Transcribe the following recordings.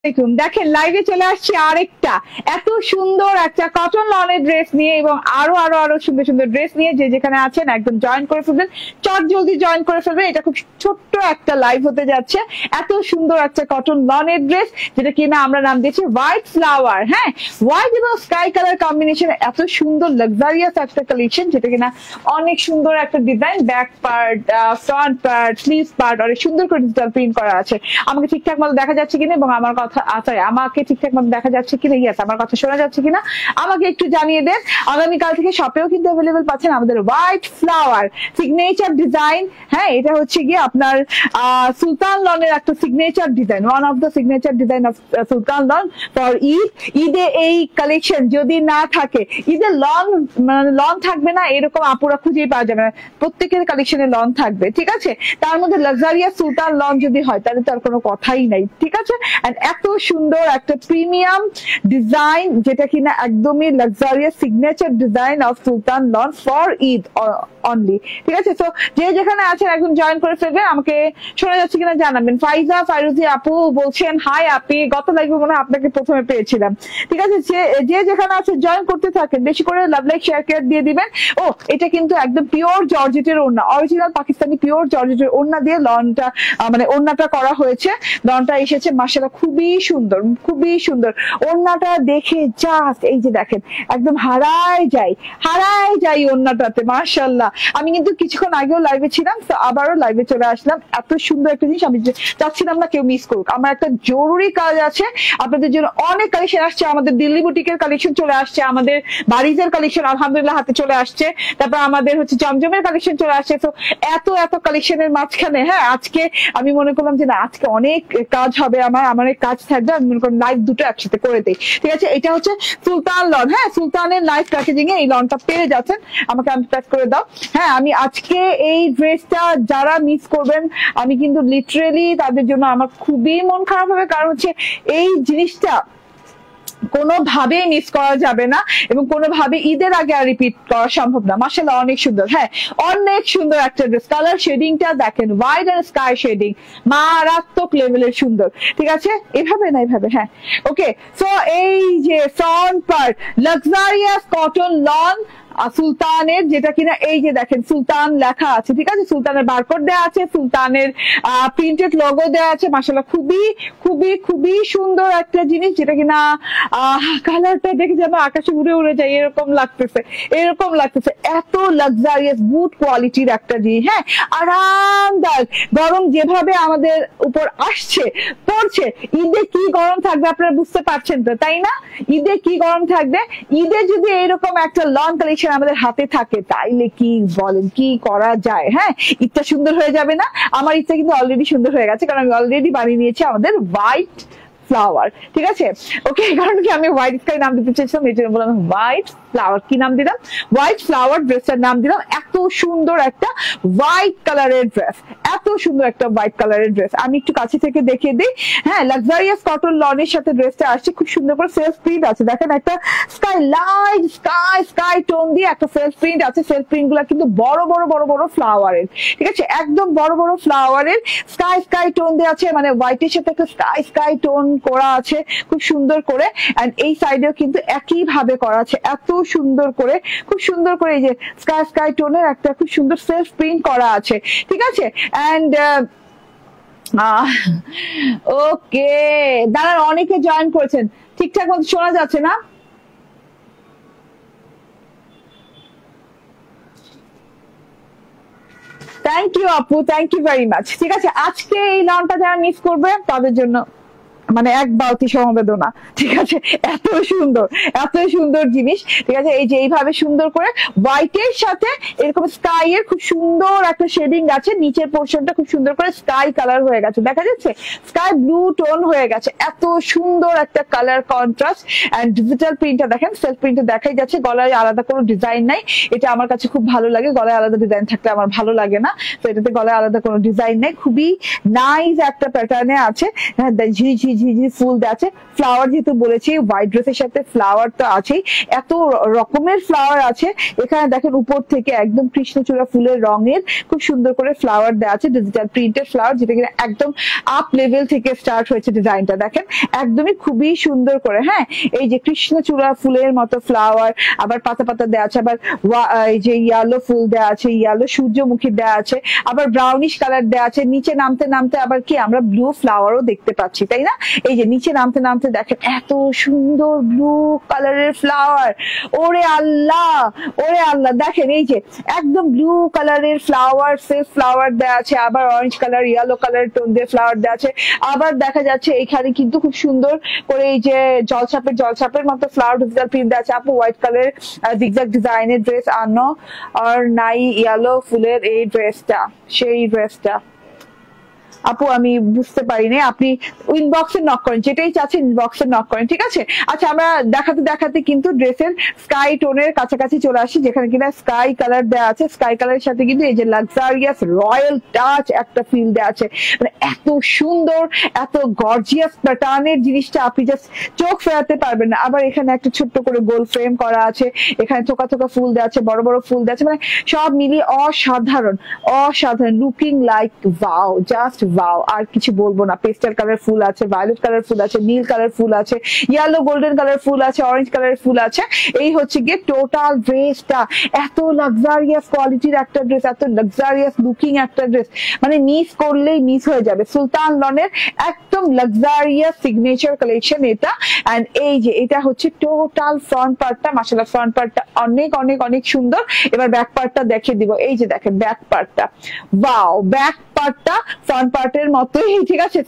দেখেন লাইভে চলে আসছি আরেকটা এত সুন্দর একটা কটন লনের ড্রেস নিয়ে এবং আরো আরো আরো সুন্দর সুন্দর ড্রেস নিয়ে যে যেখানে আছেন একদম জয়েন করে ফেলবেন, চট জলদি জয়েন করে ফেলবেন। এটা খুব ছোট্ট একটা লাইভ হতে যাচ্ছে। এত সুন্দর একটা কটন লনের ড্রেস যেটা কিনা আমরা নাম দিয়েছি হোয়াইট ফ্লাওয়ার। হ্যাঁ, হোয়াইট এবং স্কাই কালার কম্বিনেশন, এত সুন্দর লাক্সারিয়াস একটা কালেকশন যেটা কিনা অনেক সুন্দর একটা design, back part, front part, sleeve part অনেক সুন্দর করে ডিজিটাল প্রিন্ট করা আছে। আমাকে ঠিকঠাক মতো দেখা যাচ্ছে কিনা এবং আমার কথা আমাকে ঠিকঠাক মতো দেখা যাচ্ছে কিনা, ইয়েস আমার কথা শোনা যাচ্ছে কিনা আমাকে একটু জানিয়ে দেন। আগামীকাল থেকে শপেও কিন্তু অ্যাভেলেবল পাচ্ছেন আমাদের হোয়াইট ফ্লাওয়ার সিগনেচার ডিজাইন। হ্যাঁ, এটা হচ্ছে গিয়ে আপনার সুলতান লনের একটা signature design, one of the signature design of Sultan lawn for Eid. ঈদে এই কালেকশন যদি না থাকে, ঈদে লন মানে লন থাকবে না এরকম আপুরা খুঁজেই পাওয়া যাবে না। প্রত্যেকের কালেকশনে লন থাকবে, ঠিক আছে। তার মধ্যে লাক্সারিয়াস সুলতান লন যদি হয় তাহলে তার কোনো কথাই নাই, ঠিক আছে। এন্ড এত সুন্দর একটা প্রিমিয়াম ডিজাইন যেটা কিনা একদমই luxurious signature design of Sultan lawn for Eid only, ঠিক আছে। তো যে যেখানে আছেন একদম জয়েন করে ফেলবেন। আমাকে শোনা যাচ্ছে কিনা জানাবেন। ফাইজা ফাইরুজি আপু বলছেন হাই আপি, গত লাইভে মনে হয় আপনাকে প্রথমে পেয়েছিলাম, ঠিক আছে। যে যেখানে আছে জয়েন করতে থাকেন, বেশি করে লাভ লাইক শেয়ার কেয়ার দিয়ে দিবেন। ও এটা কিন্তু একদম পিওর জর্জেটের ওড়না, অরিজিনাল পাকিস্তানি পিওর জর্জেটের ওড়না দিয়ে লনটা মানে ওড়নাটা করা হয়েছে। লনটা এসেছে মাশাআল্লাহ, খুবই সুন্দর খুবই সুন্দর। ওড়নাটা দেখে জাস্ট এই যে দেখেন একদম হারায় যাই ওড়নাটাতে মাশাআল্লাহ। আমি কিন্তু কিছুক্ষণ আগেও লাইভে ছিলাম, তো আবারও লাইভে চলে আসলাম। এত সুন্দর একটা জিনিস আমি চাচ্ছিলাম না কেউ মিস করুক। আমার একটা জরুরি কাজ আছে আপনাদের জন্য। অনেক কালেকশন আসছে, আমাদের দিল্লি বুটিকের কালেকশন চলে আসছে, আমাদের বারিজের কালেকশন আলহামদুলিল্লাহ হাতে চলে আসছে, তারপর আমাদের হচ্ছে জমজমের কালেকশন চলে আসছে। তো এত কালেকশনের মাঝখানে হ্যাঁ আজকে আমি মনে করলাম যে না আজকে অনেক কাজ হবে, আমার অনেক কাজ থাকবে, আমি মনে করলাম লাইভ দুটো একসাথে করে দিই, ঠিক আছে। এটা হচ্ছে সুলতান লন। হ্যাঁ, সুলতানের লাইভ প্যাকেজিং এ এই লনটা পেয়ে যাচ্ছেন। আমাকে আনপ্যাক করে দাও। হ্যাঁ, আমি আজকে এই ড্রেসটা যারা মিস করবেন আমি কিন্তু লিটারেলি তাদের জন্য আমার খুবই মন খারাপ হবে, কারণ হচ্ছে এই জিনিসটা কোনোভাবেই মিস করা যাবে না এবং কোনোভাবে ঈদের আগে আর রিপিট করা সম্ভব না। মাশাআল্লাহ অনেক সুন্দর। হ্যাঁ, অনেক সুন্দর একটা ড্রেস। কালার শেডিংটা দেখেন, হোয়াইট এন্ড স্কাই শেডিং, মারাত্মক লেভেলের সুন্দর, ঠিক আছে। এভাবে না এভাবে, হ্যাঁ ওকে। সো এই যে front part luxurious cotton loan সুলতানের, যেটা কিনা এই যে দেখেন সুলতান লেখা আছে, ঠিক আছে। সুলতানের বারকোড দেওয়া আছে, সুলতানের প্রিন্টেড লোগো দেওয়া আছে। মাশাআল্লাহ খুবই খুবই খুবই সুন্দর একটা জিনিস যেটা কিনা কালারটা দেখে যেন আকাশে উড়ে যায় এরকম লাগতেছে। এত লাক্সারিয়াস গুড কোয়ালিটির একটা জিনিস। হ্যাঁ, আরামদায়ক। গরম যেভাবে আমাদের উপর আসছে পড়ছে, ঈদে কি গরম থাকবে আপনারা বুঝতে পারছেন তো, তাই না? ঈদে কি গরম থাকবে। ঈদে যদি এরকম একটা লন কালেকশন আমাদের হাতে থাকে তাইলে কি বলেন, কি করা যায়। হ্যাঁ, ঈদটা সুন্দর হয়ে যাবে না? আমার ঈদটা কিন্তু অলরেডি সুন্দর হয়ে গেছে, কারণ আমি অলরেডি বানিয়ে নিয়েছি আমাদের হোয়াইট ফ্লাওয়ার, ঠিক আছে ওকে। কারণ কি আমি হোয়াইট স্কাই নাম দিতে চাইছিলাম, এই জন্য বললাম হোয়াইট ফ্লাওয়ার। কি নাম দিলাম? হোয়াইট ফ্লাওয়ার ড্রেসটার নাম দিলাম। এত সুন্দর একটা হোয়াইট কালারের ড্রেস, এত সুন্দর একটা হোয়াইট কালারের ড্রেস। আমি একটু কাছে থেকে দেখিয়ে দিই। হ্যাঁ, লাক্সারিয়াস কটন লনের সাথে ড্রেসটা আসছে, খুব সুন্দর করে সেলফ প্রিন্ট আছে। দেখেন একটা স্কাই লাইট স্কাই টোন দিয়ে একটা সেলফ প্রিন্ট আছে। সেলফ প্রিন্ট গুলা কিন্তু বড় বড় ফ্লাওয়ারের, ঠিক আছে, একদম বড় ফ্লাওয়ারের স্কাই টোন দেওয়া আছে, মানে হোয়াইটের সাথে একটা স্কাই টোন করা আছে খুব সুন্দর করে। এন্ড এই সাইডেও কিন্তু একই ভাবে করা আছে, এত সুন্দর করে, খুব সুন্দর করে এই যে স্কাই টোনের একটা খুব সুন্দর সেলফ প্রিন্ট করা আছে, ঠিক আছে। এন্ড ওকে দাঁড়ান, অনেকে জয়েন করেছেন, ঠিকঠাক মতো শোনা যাচ্ছে না? থ্যাংক ইউ আপু, থ্যাংক ইউ ভেরি মাচ। ঠিক আছে, আজকে এই লনটা যারা মিস করবে তাদের জন্য মানে এক বালতি সমবেদনা, ঠিক আছে। এত সুন্দর জিনিস, ঠিক আছে। এই যে এইভাবে সুন্দর করে হোয়াইটের সাথে এরকম স্কাই এর খুব সুন্দর একটা শেডিং আছে, নিচের পোর্শনটা খুব সুন্দর করে স্কাই কালার হয়ে গেছে, দেখা যাচ্ছে স্কাই ব্লু টোন হয়ে গেছে। এত সুন্দর একটা কালার কন্ট্রাস্ট। এন্ড ডিজিটাল প্রিন্টটা দেখেন, সেলফ প্রিন্টটা দেখাই যাচ্ছে। গলায় আলাদা কোনো ডিজাইন নাই, এটা আমার কাছে খুব ভালো লাগে। গলায় আলাদা ডিজাইন থাকলে আমার ভালো লাগে না, তো এটাতে গলায় আলাদা কোনো ডিজাইন নেই, খুবই নাইস একটা প্যাটার্নে আছে। হ্যাঁ, ঝিঝি ঝিঝি ফুল দেওয়া আছে। ফ্লাওয়ার যেহেতু বলেছি, হোয়াইট ড্রেসের সাথে ফ্লাওয়ার তো আছেই, এত রকমের ফ্লাওয়ার আছে এখানে দেখেন। উপর থেকে একদম কৃষ্ণচূড়া ফুলের রঙের খুব সুন্দর করে ফ্লাওয়ার দেওয়া আছে, ডিজিটাল প্রিন্টেড ফ্লাওয়ার, যেটা কিনা একদম আপ লেভেল থেকে স্টার্ট হয়েছে ডিজাইনটা। দেখেন একদমই খুবই সুন্দর করে। হ্যাঁ, এই যে কৃষ্ণচূড়া ফুলের মতো ফ্লাওয়ার, আবার পাতা পাতা দেওয়া আছে, আবার এই যে ইয়েলো ফুল দেওয়া আছে, ইয়েলো সূর্যমুখী দেওয়া আছে, আবার ব্রাউনিশ কালার দেওয়া আছে। নিচে নামতে নামতে আবার কি আমরা ব্লু ফ্লাওয়ারও দেখতে পাচ্ছি, তাই না? এই যে নিচে নামতে নামতে দেখেন এত সুন্দর ব্লু কালারের ফ্লাওয়ার। ওরে আল্লাহ, ওরে আল্লাহ, দেখেন এই যে একদম ব্লু কালারের ফ্লাওয়ার, সেলফ ফ্লাওয়ার দেওয়া আছে, আবার orange colour, yellow colour tone দিয়ে ফ্লাওয়ার দেওয়া আছে। আবার দেখা যাচ্ছে এখানে কিন্তু খুব সুন্দর করে এই যে জলছাপের মতো ফ্লাওয়ার ডিজিটাল প্রিন্ট দেওয়া আছে। আপু হোয়াইট কালার জিগজ্যাগ ডিজাইনের ড্রেস আনো আর নাই ইয়েলো ফুলের এই ড্রেসটা, সেই ড্রেসটা। আপু আমি বুঝতে পারিনি, আপনি ইনবক্সে নক করেন, যেটাই চাচ্ছেন ইনবক্সে নক করেন, ঠিক আছে? আচ্ছা, আমরা দেখাতে দেখাতে কিন্তু ড্রেসের স্কাই টোনের কাছাকাছি চলে আসি, যেখানে কিনা স্কাই কালার দেওয়া আছে। স্কাই কালারের সাথে কিন্তু এই যে লাক্সারিয়াস রয়্যাল টাচ একটা ফিল দেওয়া আছে, মানে এত সুন্দর, এত গর্জিয়াস প্যাটার্নের জিনিসটা আপনি জাস্ট চোখ ফেরাতে পারবেন না। আবার এখানে একটা ছোট্ট করে গোল ফ্রেম করা আছে, এখানে থোকা থোকা ফুল দেওয়া আছে, বড় বড় ফুল দেওয়া আছে, মানে সব মিলিয়ে অসাধারণ, অসাধারণ, looking like wow, just wow, আর কিছু বলবো না। পেস্টাল কালার ফুল আছে, ভায়োলেট কালার ফুল আছে, নীল কালার ফুল আছে, ইয়েলো গোল্ডেন কালার ফুল আছে, অরেঞ্জ কালার ফুল আছে। এই হচ্ছে গিয়ে টোটাল ড্রেসটা। এত লাক্সারিয়াস কোয়ালিটির একটা ড্রেস, এত লাক্সারিয়াস লুকিং একটা ড্রেস, মানে মিস করলেই মিস হয়ে যাবে। সুলতান লনের একদম লাক্সারিয়াস সিগনেচার কালেকশন এটা। এন্ড এই যে এটা হচ্ছে টোটাল ফ্রন্ট পার্টটা, মাশাআল্লাহ ফ্রন্ট পার্টটা অনেক অনেক অনেক সুন্দর। এবার ব্যাক পার্টটা দেখিয়ে দিব। এই যে দেখেন ব্যাক পার্টটা, ওয়াও, ব্যাক পার্টটা ফ্রন্ট পার্টের মতোই, ঠিক আছে,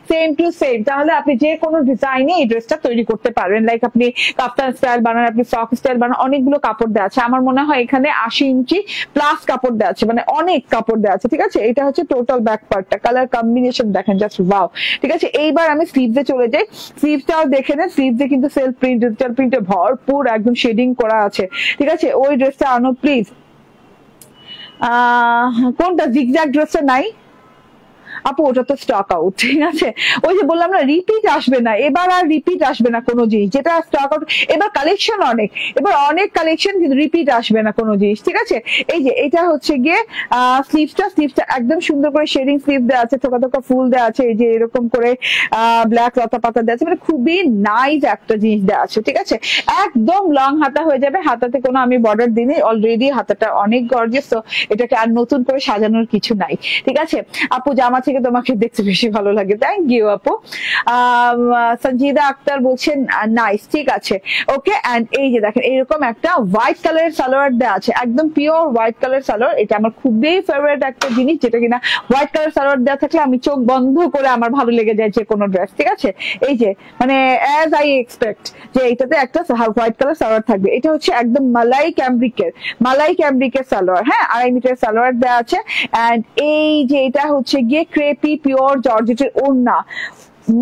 সেম টু সেম। তাহলে আপনি যে কোনো ডিজাইনে এই ড্রেসটা তৈরি করতে পারবেন। লাইক আপনি কাফতান স্টাইল বানান, আপনি ফ্রক স্টাইল বানান, অনেকগুলো কাপড় দেওয়া আছে। আমার মনে হয় এখানে 80 ইঞ্চি প্লাস কাপড় দেওয়া আছে, মানে অনেক কাপড় দেওয়া আছে, ঠিক আছে? এটা হচ্ছে টোটাল ব্যাক পার্টটা, কালার কম্বিনেশন দেখেন জাস্ট ওয়াও, ঠিক আছে? এইবার আমি স্লিভসে চলে যাই। স্লিভসটাও দেখে নেন, স্লিভসে কিন্তু সেলফ প্রিন্ট, ডিজিটাল প্রিন্টে ভরপুর একদম শেডিং করা আছে, ঠিক আছে? ওই ড্রেসটা আনো প্লিজ। কোনটা জিগজ্যাগ ড্রেসটা নাই আপু? ওটা তো স্টক আউট, ঠিক আছে? ওই যে বললাম না, রিপিট আসবে না এবার, আর রিপিট আসবে না কোনো জিনিস, যেটা স্টক আউট। এবার কালেকশন অনেক, এবার অনেক কালেকশন, কিন্তু রিপিট আসবে না কোনো জিনিস, ঠিক আছে? এই যে এটা হচ্ছে গিয়ে স্লিভসটা একদম সুন্দর করে শেডিং স্লিভ দেওয়া আছে, থোকা থোকা ফুল দেওয়া আছে, এই যে এরকম করে ব্ল্যাক লতা পাতা দেওয়া আছে, মানে খুবই নাইস একটা জিনিস দেওয়া আছে, ঠিক আছে? একদম লং হাতা হয়ে যাবে, হাতাতে কোনো আমি বর্ডার দিইনি, অলরেডি হাতাটা অনেক গর্জিয়াস, তো এটাকে আর নতুন করে সাজানোর কিছু নাই, ঠিক আছে? আপু জামা থেকে তোমাকে দেখতে বেশি ভালো লাগে, থ্যাংক ইউ আপু। সঞ্জিদা আক্তার বলছেন নাইস, ঠিক আছে, ওকে। এন্ড এই যে দেখেন এরকম একটা হোয়াইট কালারের সালোয়ার দেওয়া আছে, একদম পিওর হোয়াইট কালার সালোয়ার। এটা আমার খুবই ফেভারিট একটা জিনিস, যেটা কিনা হোয়াইট কালার সালোয়ার দেওয়া থাকলে আমি চোখ বন্ধ করে আমার ভালো লেগে যায় যে কোনো ড্রেস, ঠিক আছে? এই যে মানে অ্যাজ আই এক্সপেক্ট যে এটাতে একটা হোয়াইট কালার সালোয়ার থাকবে। এটা হচ্ছে একদম মালাই ক্যাম্ব্রিকের সালোয়ার, হ্যাঁ, 2.5 মিটার সালোয়ার দেওয়া আছে। এন্ড এই যে এটা হচ্ছে গিয়ে ক্রেপি পিওর জর্জেটের ওড়না,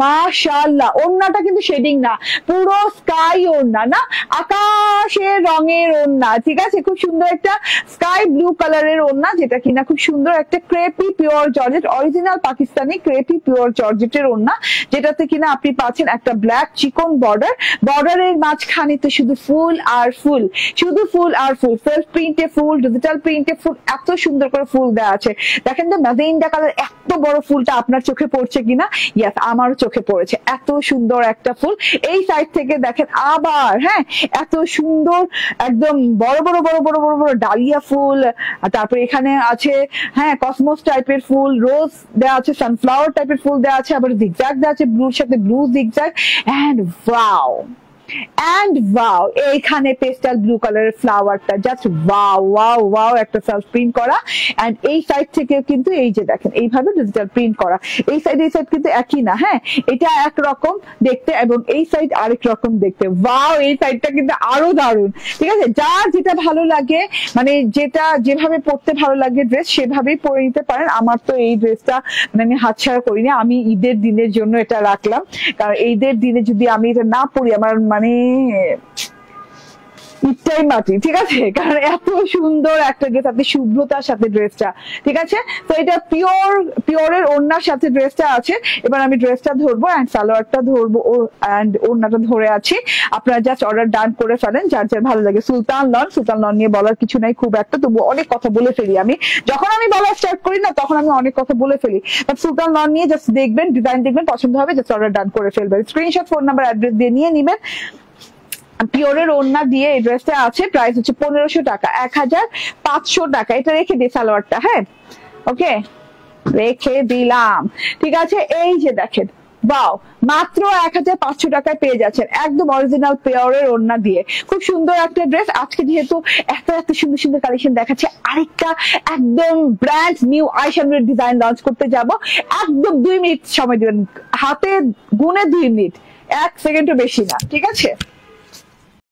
মাশাআল্লাহ। ওড়নাটা কিন্তু শেডিং না, পুরো স্কাই ওড়না, না আকাশের রঙের ওড়না, ঠিক আছে? খুব সুন্দর একটা স্কাই ব্লু কালারের ওড়না, যেটা কিনা খুব সুন্দর একটা crepe pure georgette, original Pakistani crepe pure জর্জেটের ওড়না, যেটাতে কিনা আপনি পাচ্ছেন একটা ব্ল্যাক চিকন বর্ডার, বর্ডারের মাঝখানেতে শুধু ফুল আর ফুল, শুধু ফুল আর ফুল, সেলফ প্রিন্টে ফুল, ডিজিটাল প্রিন্টে ফুল, এত সুন্দর করে ফুল দেওয়া আছে। দেখেন তো ম্যাজেন্ডা কালার, এত বড় ফুলটা আপনার চোখে পড়ছে কিনা? ইয়াস, আমার চোখে পড়েছে, এত সুন্দর একটা ফুল। এই সাইড থেকে দেখেন আবার, হ্যাঁ, এত সুন্দর একদম বড় বড় বড় বড় বড় বড় ডালিয়া ফুল, তারপরে এখানে আছে হ্যাঁ কসমোস টাইপের ফুল, রোজ দেওয়া আছে, সানফ্লাওয়ার টাইপের ফুল দেওয়া আছে, আবার জিগজ্যাগ দেওয়া আছে, ব্লুর সাথে ব্লু জিগজ্যাগ। এন্ড ওয়াও, এইখানে পেস্টাল ব্লু কালারের ফ্লাওয়ারটা জাস্ট ওয়াও ওয়াও ওয়াও, একটা সেলফ প্রিন্ট করা। এন্ড এই সাইড থেকে কিন্তু এই যে দেখেন এইভাবে ডিজিটাল প্রিন্ট করা। এই সাইড কিন্তু একই না, হ্যাঁ, এটা একরকম দেখতে এবং এই সাইড আরেক রকম দেখতে। ওয়াও, এই সাইডটা কিন্তু আরো দারুণ, ঠিক আছে? যার যেটা ভালো লাগে, মানে যেটা যেভাবে পড়তে ভালো লাগে ড্রেস, সেভাবেই পরে নিতে পারেন। আমার তো এই ড্রেসটা মানে আমি হাতছাড়া করিনি, আমি ঈদের দিনের জন্য এটা রাখলাম, কারণ ঈদের দিনে যদি আমি এটা না পরি আমার মানে ইটাই মাটি, ঠিক আছে, কারণ এত সুন্দর একটা ড্রেস, আপনি শুভ্রতার সাথে ড্রেসটা, ঠিক আছে। তো এটা পিওরের ওড়নার সাথে ড্রেসটা আছে। এবার আমি ড্রেসটা ধরবো এন্ড সালোয়ারটা ধরবো এন্ড ওড়নাটা ধরে আছি। আপনারা জাস্ট অর্ডার ডান করে ফেলেন যার যার ভালো লাগে। সুলতান লন নিয়ে বলার কিছু নাই খুব একটা, তবু অনেক কথা বলে ফেলি আমি, যখন আমি বলা স্টার্ট করি না তখন আমি অনেক কথা বলে ফেলি। বাট সুলতান লন নিয়ে জাস্ট দেখবেন, ডিজাইন দেখবেন, পছন্দ হবে, জাস্ট অর্ডার ডান করে ফেলবেন। স্ক্রিনশট, ফোন নাম্বার, অ্যাড্রেস দিয়ে নিয়ে নিবেন। পিওরের ওড়না দিয়ে এই ড্রেসটা আছে, প্রাইস হচ্ছে 1500 টাকা, 1500 টাকা। এটা রেখে দিই সালোয়ারটা, হ্যাঁ ওকে রেখে দিলাম, ঠিক আছে। এই যে দেখেন, বাও, মাত্র 1500 টাকায় পেয়ে যাচ্ছেন একদম অরিজিনাল পিওরের ওড়না দিয়ে। খুব সুন্দর একটা ড্রেস। আজকে যেহেতু এত এত সুন্দর সুন্দর কালেকশন দেখাচ্ছে, আরেকটা একদম ব্র্যান্ড নিউ আইশ্যাডোর ডিজাইন লঞ্চ করতে যাব। একদম 2 মিনিট সময় দিবেন, হাতে গুনে 2 মিনিট, 1 সেকেন্ডও বেশি না, ঠিক আছে।